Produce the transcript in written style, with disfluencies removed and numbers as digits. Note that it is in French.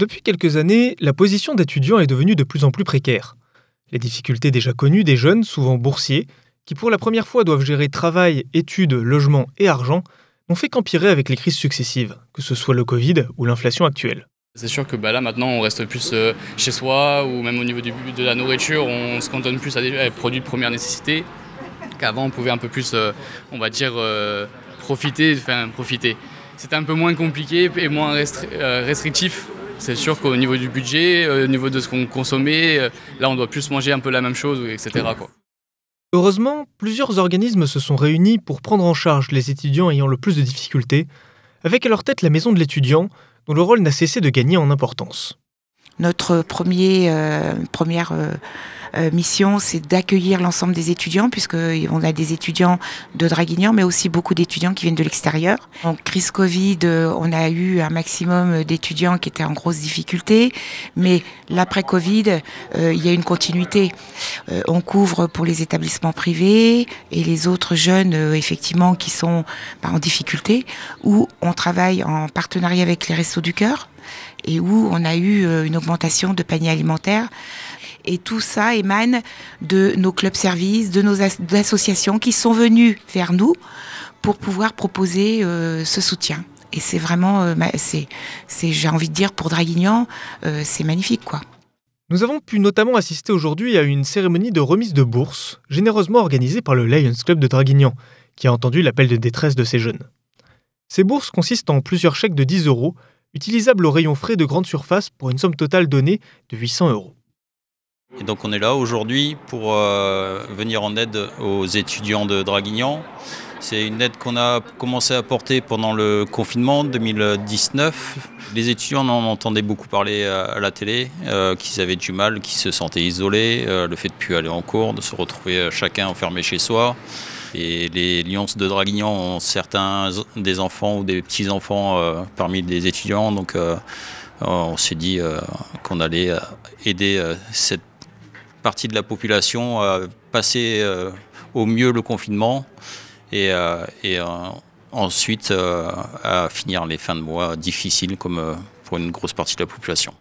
Depuis quelques années, la position d'étudiants est devenue de plus en plus précaire. Les difficultés déjà connues des jeunes, souvent boursiers, qui pour la première fois doivent gérer travail, études, logement et argent, n'ont fait qu'empirer avec les crises successives, que ce soit le Covid ou l'inflation actuelle. C'est sûr que là maintenant on reste plus chez soi ou même au niveau de la nourriture, on se cantonne plus à des produits de première nécessité qu'avant on pouvait un peu plus, profiter. C'était un peu moins compliqué et moins restrictif. C'est sûr qu'au niveau du budget, au niveau de ce qu'on consommait, là on doit plus manger un peu la même chose, etc. quoi. Heureusement, plusieurs organismes se sont réunis pour prendre en charge les étudiants ayant le plus de difficultés, avec à leur tête la maison de l'étudiant, dont le rôle n'a cessé de gagner en importance. Notre première mission, c'est d'accueillir l'ensemble des étudiants, puisqu'on a des étudiants de Draguignan, mais aussi beaucoup d'étudiants qui viennent de l'extérieur. En crise Covid, on a eu un maximum d'étudiants qui étaient en grosse difficulté, mais l'après-Covid, il y a une continuité. On couvre pour les établissements privés et les autres jeunes, effectivement, qui sont en difficulté, où on travaille en partenariat avec les Restos du Cœur, et où on a eu une augmentation de panier alimentaire. Et tout ça émane de nos clubs services, de nos associations qui sont venus vers nous pour pouvoir proposer ce soutien. Et c'est vraiment, j'ai envie de dire, pour Draguignan, c'est magnifique, quoi. Nous avons pu notamment assister aujourd'hui à une cérémonie de remise de bourses, généreusement organisée par le Lions Club de Draguignan, qui a entendu l'appel de détresse de ces jeunes. Ces bourses consistent en plusieurs chèques de 10 €, utilisables au rayon frais de grande surface pour une somme totale donnée de 800 €. Et donc on est là aujourd'hui pour venir en aide aux étudiants de Draguignan. C'est une aide qu'on a commencé à apporter pendant le confinement 2019. Les étudiants en entendaient beaucoup parler à la télé, qu'ils avaient du mal, qu'ils se sentaient isolés, le fait de ne plus aller en cours, de se retrouver chacun enfermé chez soi. Et les Lions de Draguignan ont certains des enfants ou des petits-enfants parmi les étudiants. Donc on s'est dit qu'on allait aider cette partie de la population à passer au mieux le confinement et ensuite à finir les fins de mois difficiles comme pour une grosse partie de la population.